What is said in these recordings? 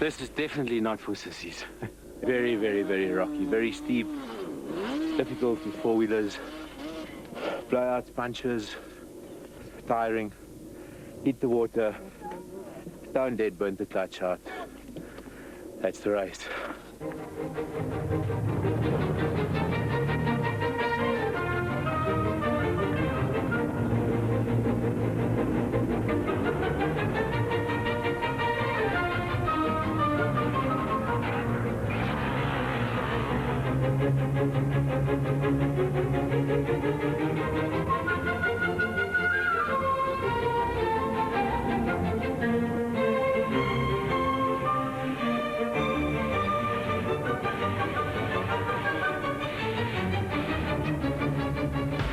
This is definitely not for sissies. Very, very, very rocky, very steep, difficult with four-wheelers, blowouts, punches, tiring, hit the water, stone dead, burnt the clutch out. That's the race.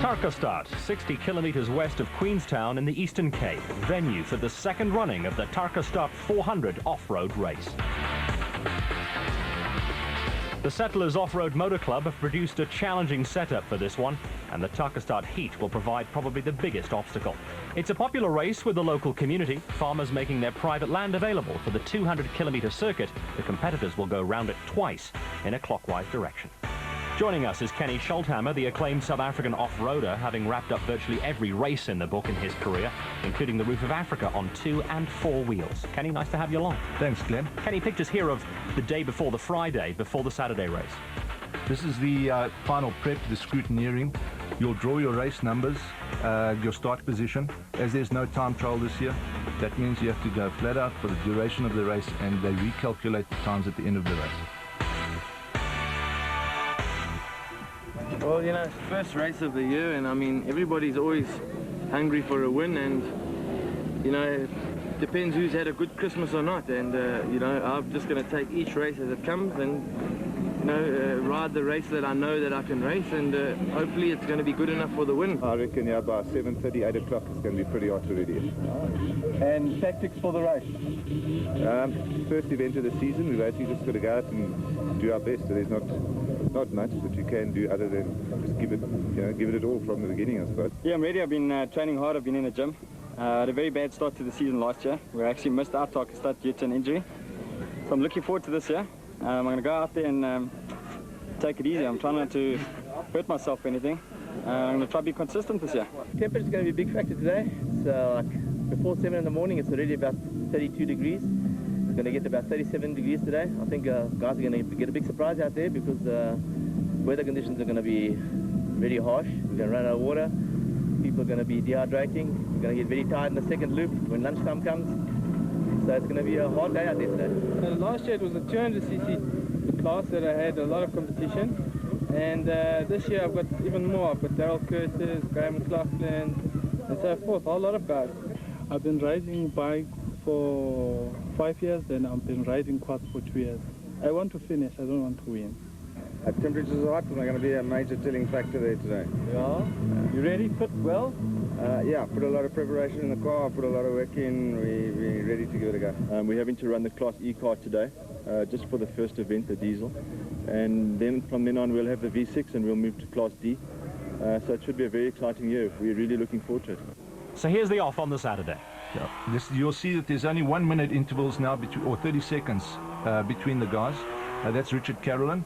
Tarkastad, 60 kilometers west of Queenstown in the Eastern Cape, venue for the second running of the Tarkastad 400 off-road race. The Settlers Off-Road Motor Club have produced a challenging setup for this one, and the Tarkastad Heat will provide probably the biggest obstacle. It's a popular race with the local community, farmers making their private land available for the 200-kilometer circuit. The competitors will go round it twice in a clockwise direction. Joining us is Kenny Schulthammer, the acclaimed South African off-roader, having wrapped up virtually every race in the book in his career, including the Roof of Africa on 2 and 4 wheels. Kenny, nice to have you along. Thanks, Glenn. Kenny, pictures here of the day before the Friday, before the Saturday race. This is the final prep, the scrutineering. You'll draw your race numbers, your start position. As there's no time trial this year, that means you have to go flat out for the duration of the race, and they recalculate the times at the end of the race. Well, you know, it's the first race of the year, and I mean, everybody's always hungry for a win, and, you know, it depends who's had a good Christmas or not, and, you know, I'm just going to take each race as it comes and, you know, ride the race that I know that I can race, and hopefully it's going to be good enough for the win. I reckon, yeah, by 7:30, 8 o'clock, it's going to be pretty arty-ready. And tactics for the race? First event of the season, we've actually just got to go out and do our best. So there's not much that you can do other than just give it, you know, give it all from the beginning, I suppose. Yeah, I'm ready. I've been training hard. I've been in the gym. I had a very bad start to the season last year. We actually missed out Tarkastad due to an injury. So I'm looking forward to this year. I'm going to go out there and take it easy. I'm trying not to hurt myself or anything. I'm going to try to be consistent this year. Temperature's going to be a big factor today. So like before 7 in the morning, it's already about 32 degrees. It's going to get about 37 degrees today. I think guys are going to get a big surprise out there because weather conditions are going to be very harsh. We're going to run out of water. People are going to be dehydrating. We're going to get very tired in the second loop when lunchtime comes. So it's going to be a hard day out there today. Last year it was a 200cc class that I had a lot of competition, and this year I've got even more. I've got Daryl Curtis, Graham McLaughlin, and so forth, a whole lot of guys. I've been riding bike for 5 years, and I've been riding quads for 2 years. I want to finish, I don't want to win. Temperatures are hot, and they're going to be a major telling factor there today. Yeah. You ready? Fit well? Yeah, put a lot of preparation in the car, put a lot of work in, we're ready to give it a go. We're having to run the Class E car today, just for the first event, the diesel. And then from then on we'll have the V6 and we'll move to Class D. So it should be a very exciting year. We're really looking forward to it. So here's the off on the Saturday. Yeah. You'll see that there's only 1 minute intervals now, or 30 seconds between the guys. That's Richard Carolyn.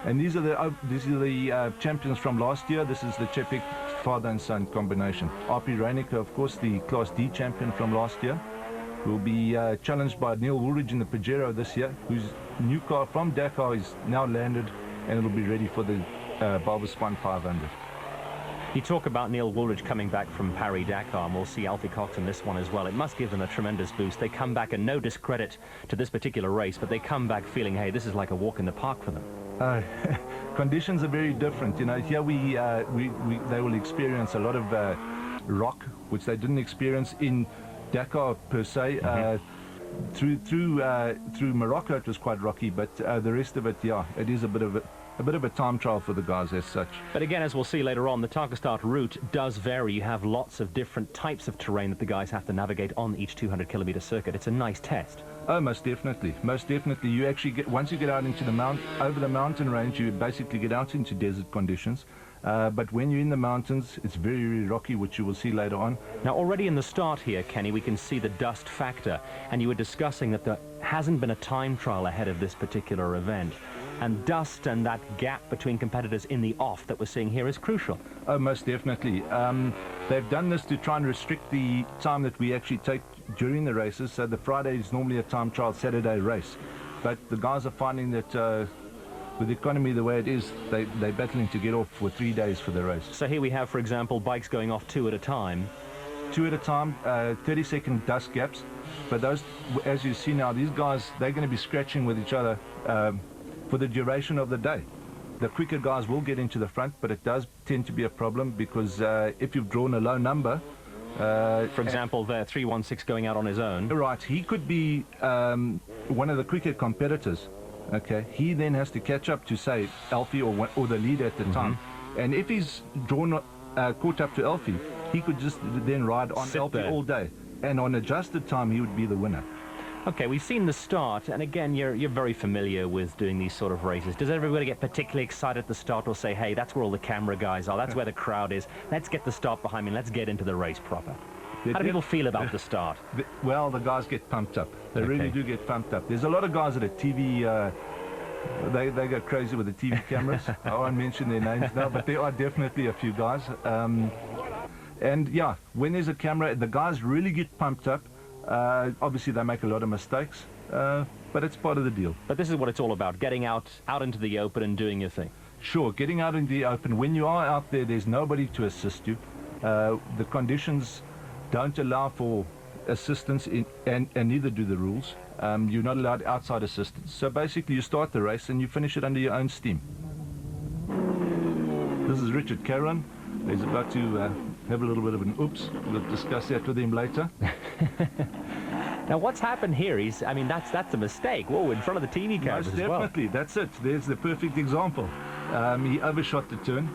And these are the champions from last year. This is the Chepik father and son combination. RP Reinecker, of course, the Class D champion from last year, will be challenged by Neil Woolridge in the Pajero this year, whose new car from Dakar is now landed, and it'll be ready for the Balbaspan 500. You talk about Neil Woolridge coming back from Paris-Dakar, and we'll see Alfie Cox in this one as well. It must give them a tremendous boost. They come back, and no discredit to this particular race, but they come back feeling, hey, this is like a walk in the park for them. Conditions are very different. You know, here they will experience a lot of rock, which they didn't experience in Dakar per se. Through Morocco it was quite rocky, but the rest of it, yeah, it is a bit of a time trial for the guys as such. But again, as we'll see later on, the Tarkastad route does vary. You have lots of different types of terrain that the guys have to navigate on each 200-kilometer circuit. It's a nice test. Oh, most definitely. Most definitely. You actually get, once you get out into the over the mountain range, you basically get out into desert conditions. But when you're in the mountains, it's very, very rocky, which you will see later on. Now, already in the start here, Kenny, we can see the dust factor, and you were discussing that there hasn't been a time trial ahead of this particular event. And dust and that gap between competitors in the off that we're seeing here is crucial. Oh, most definitely. They've done this to try and restrict the time that we actually take during the races. So the Friday is normally a time trial, Saturday race. But the guys are finding that with the economy the way it is, they're battling to get off for 3 days for the race. So here we have, for example, bikes going off 2 at a time. 2 at a time, 30-second dust gaps. But those, as you see now, these guys, they're going to be scratching with each other for the duration of the day. The quicker guys will get into the front, but it does tend to be a problem because if you've drawn a low number... for example, there, 316 going out on his own. Right, he could be one of the quicker competitors. Okay, he then has to catch up to, say, Alfie or the leader at the time. And if he's drawn caught up to Alfie, he could just then ride on Alfie all day. And on adjusted time, he would be the winner. Okay, we've seen the start, and again, you're very familiar with doing these sort of races. Does everybody get particularly excited at the start or say, hey, that's where all the camera guys are, that's where the crowd is, let's get the start behind me, let's get into the race proper? How do people feel about the start? Well, the guys get pumped up. They really do get pumped up. There's a lot of guys that are TV, they go crazy with the TV cameras. I won't mention their names now, but there are definitely a few guys. And yeah, when there's a camera, the guys really get pumped up. Obviously, they make a lot of mistakes, but it's part of the deal. But this is what it's all about, getting out into the open and doing your thing. Sure, getting out in the open. When you are out there, there's nobody to assist you. The conditions don't allow for assistance, and neither do the rules. You're not allowed outside assistance. So basically, you start the race and you finish it under your own steam. This is Richard Caron. He's about to have a little bit of an oops. We'll discuss that with him later. Now, what's happened here? That's a mistake. Whoa, in front of the TV cameras as well. Definitely, that's it. There's the perfect example. He overshot the turn.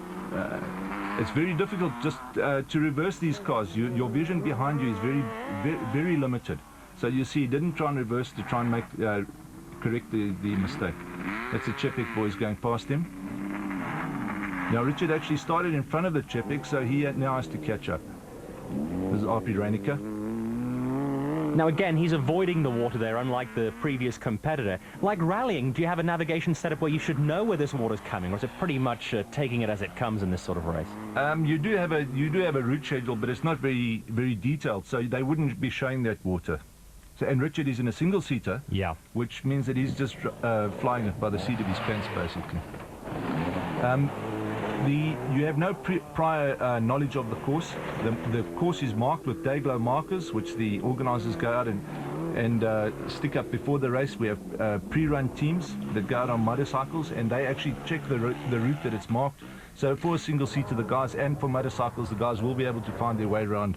It's very difficult just to reverse these cars. Your vision behind you is very limited. So you see, he didn't try and reverse to try and make correct the mistake. That's the Chepik boys going past him. Now Richard actually started in front of the Chepik, so he now has to catch up. This is RP Reinicke. Now again, he's avoiding the water there, unlike the previous competitor. Like rallying, do you have a navigation setup where you should know where this water's coming, or is it pretty much taking it as it comes in this sort of race? You do have a route schedule, but it's not very detailed, so they wouldn't be showing that water. So, and Richard is in a single-seater, which means that he's just flying it by the seat of his pants, basically. You have no prior knowledge of the course. The course is marked with day-glow markers, which the organisers go out and stick up before the race. We have pre-run teams that go out on motorcycles, and they actually check the route that it's marked. So for a single-seater, the guys, and for motorcycles, the guys will be able to find their way around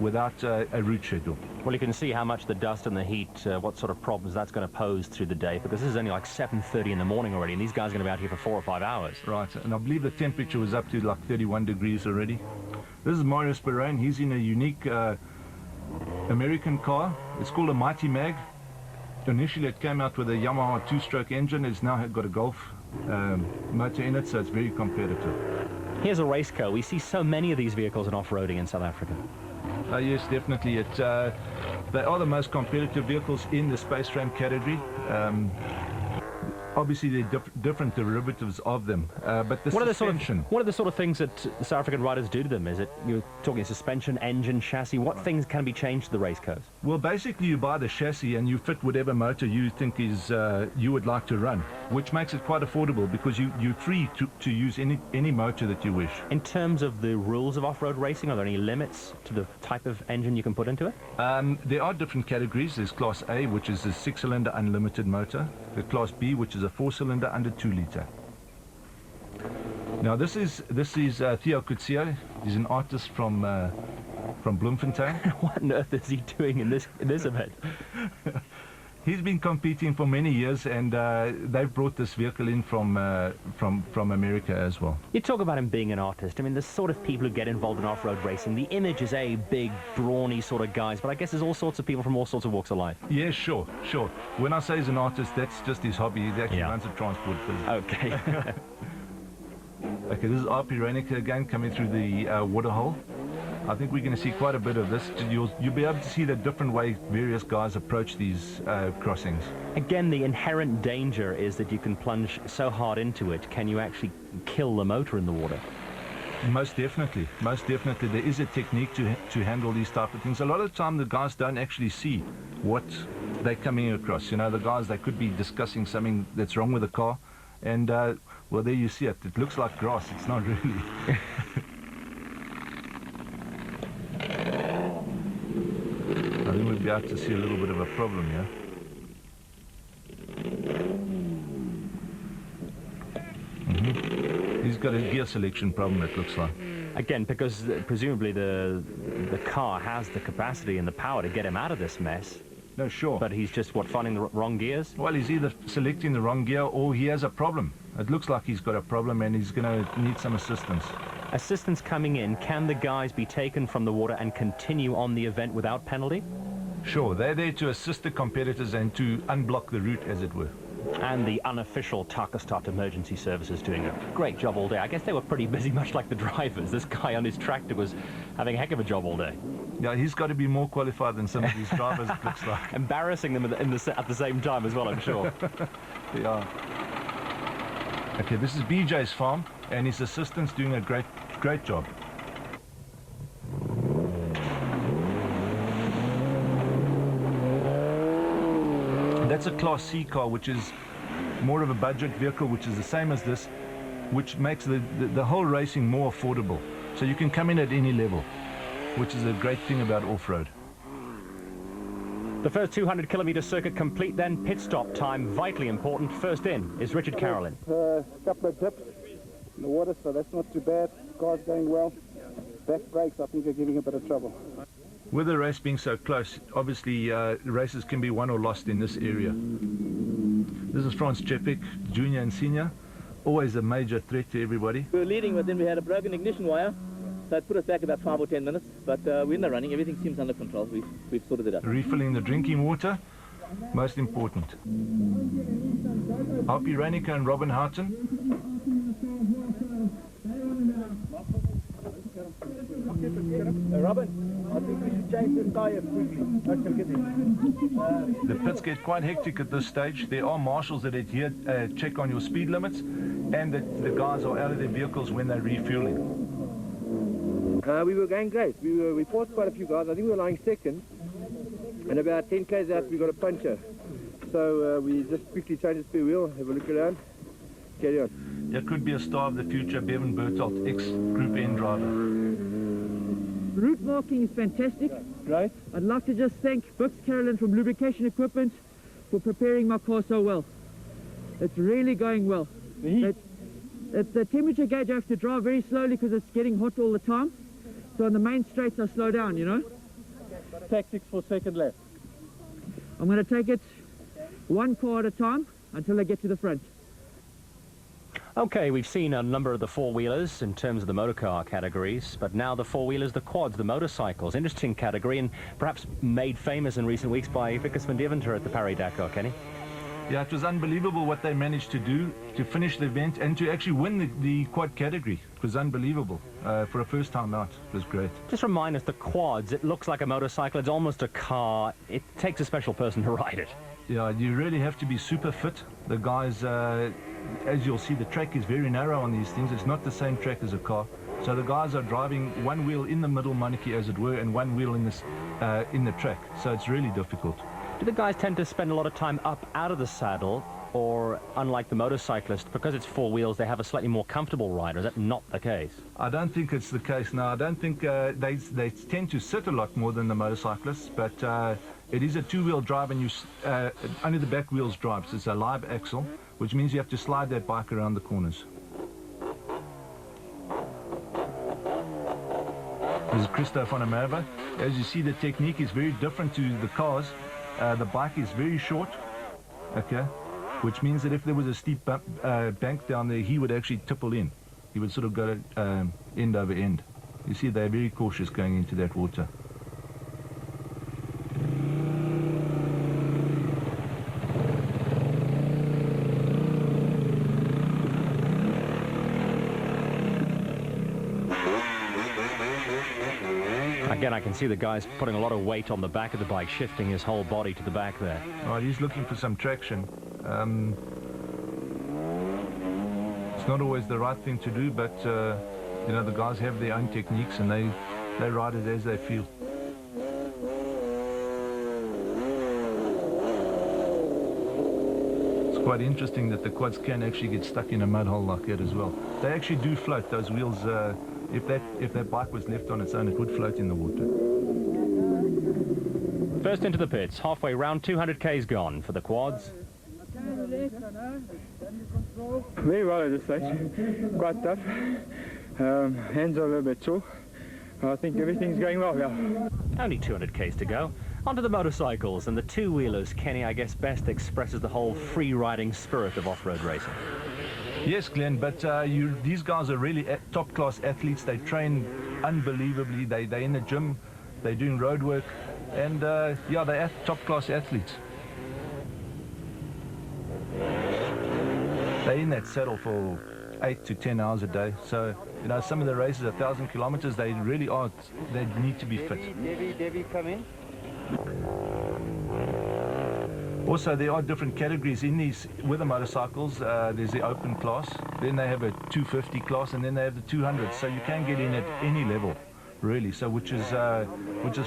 without a route schedule. Well, you can see how much the dust and the heat, what sort of problems that's going to pose through the day, because this is only like 7:30 in the morning already, and these guys are going to be out here for 4 or 5 hours. Right, and I believe the temperature was up to like 31 degrees already. This is Marius Perrine. He's in a unique American car. It's called a Mighty Mag. Initially it came out with a Yamaha 2-stroke engine. It's now got a Golf motor in it, so it's very competitive. Here's a race car. We see so many of these vehicles in off-roading in South Africa. Yes, definitely. They are the most competitive vehicles in the space frame category. Obviously, there are different derivatives of them, but the suspension... What are the sort of things that the South African riders do to them? Is it, you're talking suspension, engine, chassis? What things can be changed to the race cars? Well, basically, you buy the chassis and you fit whatever motor you think is you would like to run, which makes it quite affordable because you're free to use any motor that you wish. In terms of the rules of off-road racing, are there any limits to the type of engine you can put into it? There are different categories. There's Class A, which is a 6-cylinder unlimited motor. The Class B, which is a 4-cylinder under 2-litre. Now this is Theo Kutsia. He's an artist from Bloemfontein. What on earth is he doing in this event? He's been competing for many years, and they've brought this vehicle in from America as well. You talk about him being an artist. I mean, the sort of people who get involved in off-road racing, the image is big, brawny sort of guys, but I guess there's all sorts of people from all sorts of walks of life. Yeah, sure. When I say he's an artist, that's just his hobby. He actually runs a transport business. Okay. Okay, this is RP Reinicke again coming through the water hole. I think we're going to see quite a bit of this. You'll be able to see the different way various guys approach these crossings. Again, the inherent danger is that you can plunge so hard into it. Can you actually kill the motor in the water? Most definitely. Most definitely. There is a technique to handle these type of things. A lot of the time the guys don't actually see what they're coming across. You know, the guys, they could be discussing something that's wrong with the car. And, well, there you see it. It looks like grass. It's not really. I think we'll be able to see a little bit of a problem here. He's got a gear selection problem, it looks like. Again, because presumably the car has the capacity and the power to get him out of this mess. No, sure. But he's just, what, finding the wrong gears? Well, he's either selecting the wrong gear or he has a problem. It looks like he's got a problem and he's going to need some assistance. Assistance coming in, can the guys be taken from the water and continue on the event without penalty? Sure, they're there to assist the competitors and to unblock the route, as it were. And the unofficial Tarkastad emergency services doing a great job all day. I guess they were pretty busy, much like the drivers. This guy on his tractor was having a heck of a job all day. Yeah, he's got to be more qualified than some of these drivers, it looks like. Embarrassing them at the same time as well, I'm sure. Yeah. Okay, this is BJ's farm, and his assistant's doing a great job. That's a Class C car, which is more of a budget vehicle, which is the same as this, which makes the whole racing more affordable. So you can come in at any level, which is a great thing about off-road. The first 200-kilometer circuit complete then. Pit stop time, vitally important. First in is Richard Carolyn. A couple of dips in the water, so that's not too bad. Car's going well. Back brakes, I think, are giving a bit of trouble. With the race being so close, obviously races can be won or lost in this area. This is Franz Czepik, junior and senior. Always a major threat to everybody. We were leading, but then we had a broken ignition wire. So it put us back about 5 or 10 minutes, but we're in the running. Everything seems under control. We've sorted it out. Refilling the drinking water, most important. RP Reinicke and Robin Houghton. Robin, I think we should change this tyre quickly. The pits get quite hectic at this stage. There are marshals that adhere, check on your speed limits, and the guys are out of their vehicles when they're refueling. We were going great. We fought quite a few guys. I think we were lying second. And about 10 k's out, we got a puncture. So we just quickly changed the spare wheel, have a look around, carry on. There could be a star of the future, Bevan Bertolt, ex-Group N driver. Route marking is fantastic. Great. I'd like to just thank Bux Carolyn from Lubrication Equipment for preparing my car so well. It's really going well. The temperature gauge I have to drive very slowly because it's getting hot all the time. So on the main straights I slow down, you know. Tactics for second lap. I'm going to take it one car at a time until I get to the front. Okay, we've seen a number of the four-wheelers in terms of the motorcar categories, but now the four-wheelers, the quads, the motorcycles. Interesting category, and perhaps made famous in recent weeks by Vickers van Deventer at the Paris-Dakar, Kenny. Yeah, it was unbelievable what they managed to do to finish the event and to actually win the quad category. It was unbelievable. For a first time out, it was great. Just remind us, the quads, it looks like a motorcycle, it's almost a car. It takes a special person to ride it. Yeah, you really have to be super fit. The guys, as you'll see, the track is very narrow on these things. It's not the same track as a car. So the guys are driving one wheel in the middle monarchy, as it were, and one wheel in the track. So it's really difficult. Do the guys tend to spend a lot of time up out of the saddle, or unlike the motorcyclist, because it's four wheels, they have a slightly more comfortable ride? Or is that not the case? I don't think it's the case. No, I don't think they tend to sit a lot more than the motorcyclists, but it is a two-wheel drive, and only the back wheels drive. So it's a live axle, which means you have to slide that bike around the corners. This is Christo van der Merwe. As you see, the technique is very different to the cars. The bike is very short, okay, which means that if there was a steep bank down there, he would actually tipple in. He would sort of go end over end. You see, they're very cautious going into that water. Again, I can see the guy's putting a lot of weight on the back of the bike, shifting his whole body to the back there. Well, he's looking for some traction. It's not always the right thing to do, but you know, the guys have their own techniques and they ride it as they feel. It's quite interesting that the quads can actually get stuck in a mud hole like that as well. They actually do float, those wheels. If that bike was left on its own, it would float in the water. First into the pits, halfway round, 200 k's gone for the quads. Very well at this stage, quite tough. Hands are a little bit sore. I think everything's going well, yeah. Only 200 k's to go. Onto the motorcycles and the two-wheelers. Kenny, I guess, best expresses the whole free-riding spirit of off-road racing. Yes, Glenn, but these guys are really top-class athletes. They train unbelievably. They're in the gym, they're doing road work, and yeah, they're top-class athletes. They're in that saddle for 8 to 10 hours a day. So, you know, some of the races, 1,000 kilometers, they really are, they need to be fit. Debbie, come in. Also, there are different categories in these with the motorcycles. There's the open class, then they have a 250 class, and then they have the 200. So you can get in at any level, really. So which is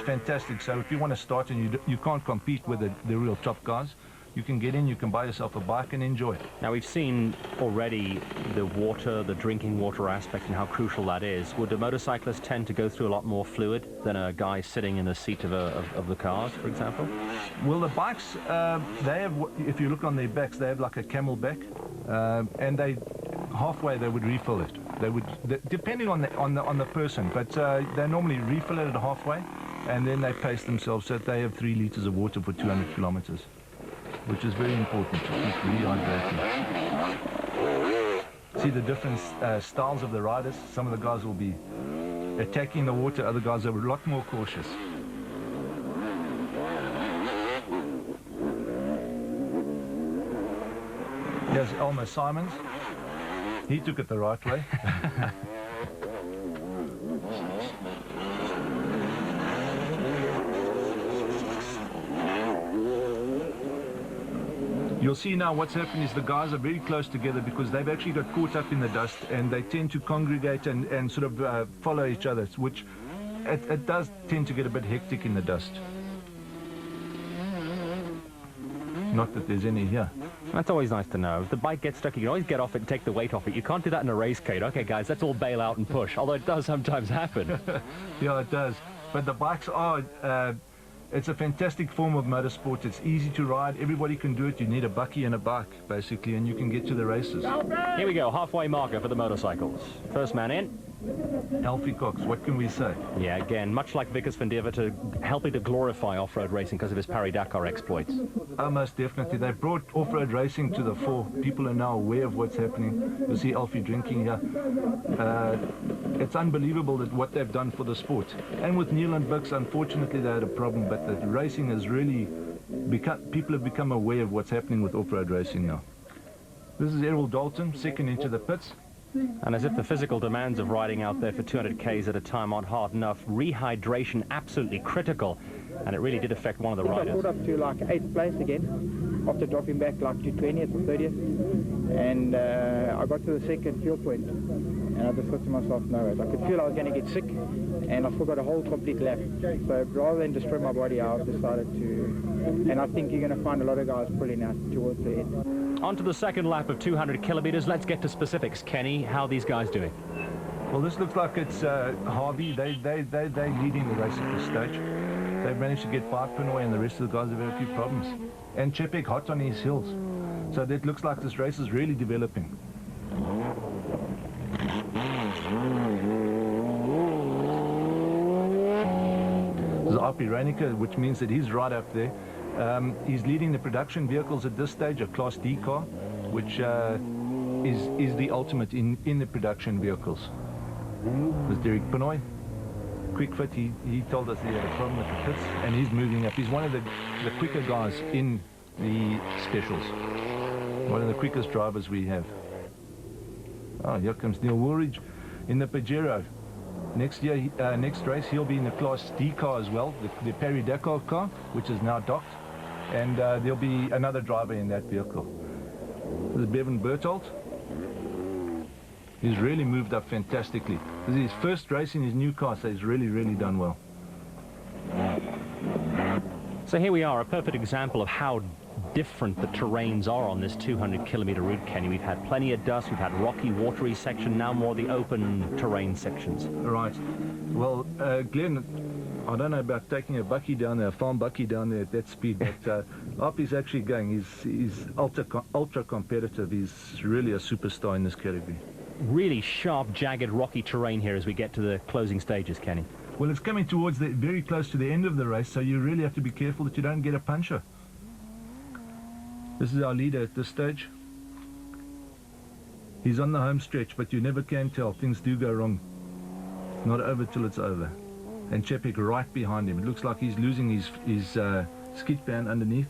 fantastic. So if you want to start and you can't compete with the real top guys, you can get in, you can buy yourself a bike and enjoy it. Now, we've seen already the water, the drinking water aspect and how crucial that is. Would a motorcyclist tend to go through a lot more fluid than a guy sitting in the seat of the cars, for example? Well, the bikes, they have, if you look on their backs, they have like a camel back, and halfway they would refill it. They would, depending on the person, but they normally refill it at halfway, and then they pace themselves so that they have 3 liters of water for 200 kilometers. Which is very important to keep rehydrating. See the different styles of the riders. Some of the guys will be attacking the water, other guys are a lot more cautious. Here's Elmer Simons. He took it the right way. You'll see now what's happened is the guys are very close together because they've actually got caught up in the dust and they tend to congregate and sort of follow each other, which it does tend to get a bit hectic in the dust. Not that there's any here. That's always nice to know. If the bike gets stuck, you can always get off it and take the weight off it. You can't do that in a race, Kate. Okay, guys, let's all bail out and push, although it does sometimes happen. Yeah, it does. But the bikes are... it's a fantastic form of motorsport. It's easy to ride. Everybody can do it. You need a bucky and a bike, basically, and you can get to the races. Here we go, halfway marker for the motorcycles. First man in. Alfie Cox, what can we say? Yeah, again, much like Vickers van Deventer, helping to glorify off-road racing because of his Paris-Dakar exploits. Oh, most definitely. They brought off-road racing to the fore. People are now aware of what's happening. You see Alfie drinking here. It's unbelievable that what they've done for the sport. And with Neil and Bix, unfortunately, they had a problem, but the racing has really become, people have become aware of what's happening with off-road racing now. This is Errol Dalton, second into the pits. And as if the physical demands of riding out there for 200 k's at a time aren't hard enough, rehydration absolutely critical, and it really did affect one of the riders. I got up to like 8th place again after dropping back like to 20th or 30th, and I got to the second fuel point, and I just thought to myself, no, I could feel I was going to get sick, and I forgot a whole complete lap. So rather than destroy my body, I've decided to, and I think you're going to find a lot of guys pulling out towards the end. On to the second lap of 200 kilometers. Let's get to specifics. Kenny, how are these guys doing? Well, this looks like it's Harvey. They're leading the race at this stage. They've managed to get 5 Pinoy, and the rest of the guys have had a few problems. And Chepek hot on his heels. So that looks like this race is really developing. This is Arpi Reinicke, which means that he's right up there. He's leading the production vehicles at this stage, a Class D car, which is the ultimate in the production vehicles. There's Derek Pinoy, quick fit. He told us he had a problem with the pits, and he's moving up. He's one of the quicker guys in the specials. One of the quickest drivers we have. Oh, here comes Neil Woolridge in the Pajero. Next year, next race, he'll be in the Class D car as well, the Paris Dakar car, which is now docked. And there'll be another driver in that vehicle. This is Bevan Berthold. He's really moved up fantastically. This is his first race in his new car, so he's really, really done well. So here we are, a perfect example of how different the terrains are on this 200-kilometer route, Kenny. We've had plenty of dust, we've had rocky, watery section, now more the open terrain sections. Right. Well, Glenn, I don't know about taking a bucky down there, a farm bucky down there at that speed, but up he's actually going. He's ultra competitive. He's really a superstar in this category. Really sharp, jagged, rocky terrain here as we get to the closing stages, Kenny. Well, it's coming towards very close to the end of the race, so you really have to be careful that you don't get a puncher. This is our leader at this stage. He's on the home stretch, but you never can tell. Things do go wrong. It's not over till it's over. And Chepik right behind him. It looks like he's losing his skid pan underneath.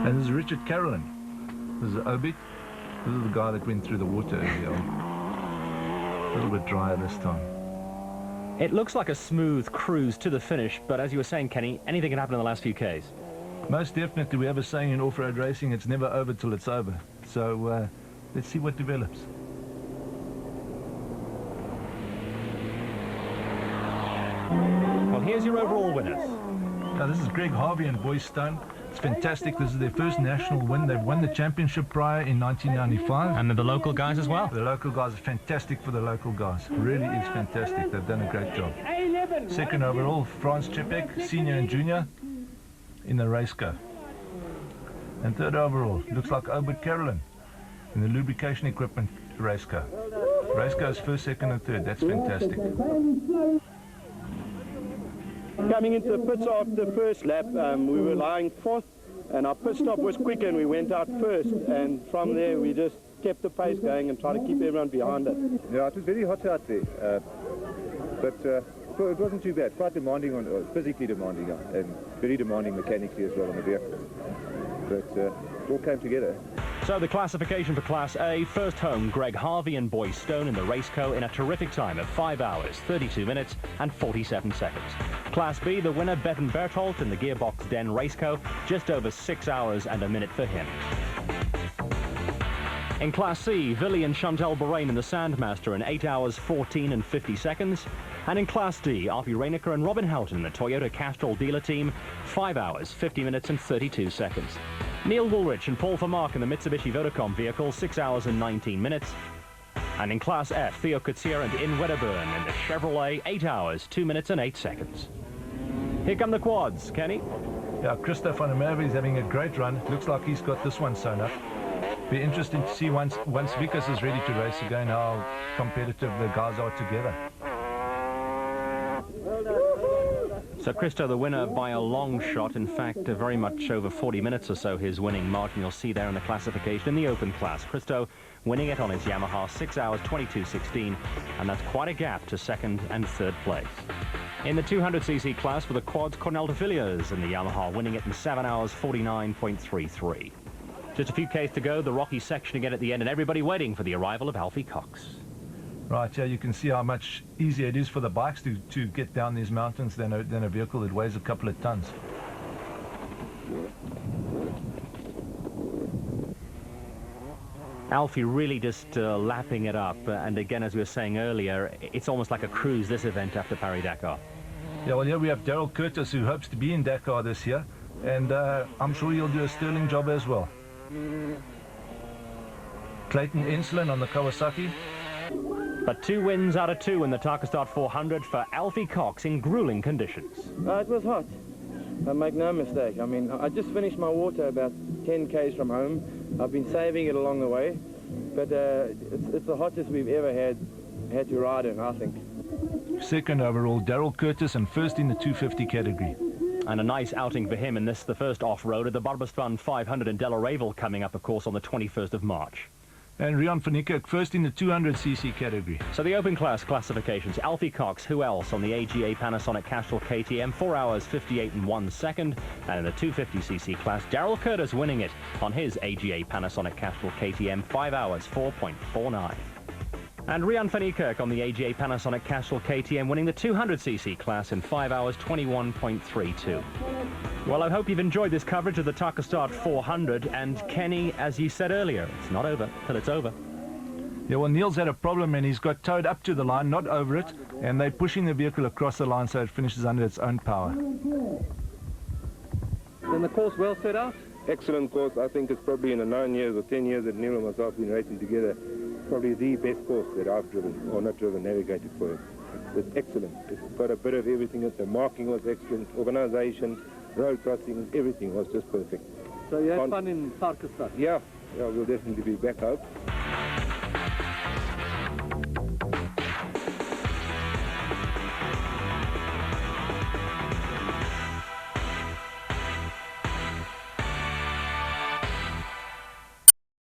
And this is Richard Carolyn. This is Obit. This is the guy that went through the water earlier on. A little bit drier this time. It looks like a smooth cruise to the finish, but as you were saying, Kenny, anything can happen in the last few Ks. Most definitely. We have a saying in off-road racing, it's never over till it's over. So let's see what develops. Well, here's your overall winners. Now, this is Greg Harvey and Boy Stone. It's fantastic. This is their first national win. They've won the championship prior in 1995. And the local guys as well. The local guys are fantastic for the local guys. Really is fantastic. They've done a great job. Second overall, Franz Chepik, senior and junior, in the race car. And third overall, looks like Obert Carolyn in the lubrication equipment race car. Race car is first, second and third. That's fantastic. Coming into the pits after the first lap, we were lying fourth, and our pit stop was quick and we went out first, and from there we just kept the pace going and tried to keep everyone behind us. Yeah, it was very hot out there, but it wasn't too bad. Quite demanding, physically demanding, and very demanding mechanically as well on the vehicle. But it all came together. So the classification for Class A, first home, Greg Harvey and Boy Stone in the Raceco in a terrific time of 5 hours, 32 minutes and 47 seconds. Class B, the winner, Bevan Berthold in the Gearbox Den Raceco, just over 6 hours and a minute for him. In Class C, Willy and Chantal Borain in the Sandmaster in 8 hours, 14 and 50 seconds. And in Class D, Arpi Reinecker and Robin Houghton in the Toyota Castrol dealer team, 5 hours, 50 minutes and 32 seconds. Neil Woolrich and Paul Vermaak in the Mitsubishi Vodacom vehicle, 6 hours and 19 minutes. And in Class F, Theo Coetzee and In Wedderburn in the Chevrolet, 8 hours, 2 minutes and 8 seconds. Here come the quads, Kenny. Yeah, Christoph van der Merwe is having a great run. Looks like he's got this one sewn up. Be interesting to see once Vickers is ready to race again how competitive the guys are together. So Christo, the winner by a long shot, in fact, very much over 40 minutes or so, his winning margin. You'll see there in the classification in the open class. Christo winning it on his Yamaha, 6 hours, 22.16, and that's quite a gap to second and third place. In the 200cc class for the quads, Cornel de Villiers in the Yamaha, winning it in 7 hours, 49.33. Just a few Ks to go, the rocky section again at the end, and everybody waiting for the arrival of Alfie Cox. Right, yeah, you can see how much easier it is for the bikes to get down these mountains than a vehicle that weighs a couple of tons. Alfie really just lapping it up, and again, as we were saying earlier, it's almost like a cruise, this event after Paris-Dakar. Yeah, well, here we have Daryl Curtis, who hopes to be in Dakar this year, and I'm sure he'll do a sterling job as well. Clayton Enslin on the Kawasaki. But 2 wins out of 2 in the Tarkastad 400 for Alfie Cox in grueling conditions. It was hot. I make no mistake. I mean, I just finished my water about 10 Ks from home. I've been saving it along the way, but it's the hottest we've ever had to ride in, I think. Second overall, Daryl Curtis, and first in the 250 category. And a nice outing for him in this, the first off-road of the Barbastran 500 in Delareval, coming up, of course, on the 21st of March. And Rian van Niekerk first in the 200cc category. So the open class classifications, Alfie Cox, who else on the AGA Panasonic Castrol KTM, 4 hours 58 and 1 second. And in the 250cc class, Daryl Curtis winning it on his AGA Panasonic Castrol KTM, 5 hours 4.49. And Rian van Niekerk on the AGA Panasonic Castrol KTM winning the 200cc class in 5 hours 21.32. Well, I hope you've enjoyed this coverage of the Tarkastad 400. And Kenny, as you said earlier, it's not over till it's over. Yeah, well, Neil's had a problem and he's got towed up to the line, not over it, and they're pushing the vehicle across the line so it finishes under its own power. And the course well set out? Excellent course. I think it's probably in the 9 years or 10 years that Neil and myself have been racing together, probably the best course that I've driven, or not driven, navigated for. It's excellent. It's got a bit of everything. The marking was excellent, organisation, road crossings, everything was just perfect. So you had fun in Tarkastad? Yeah, we'll definitely be back out.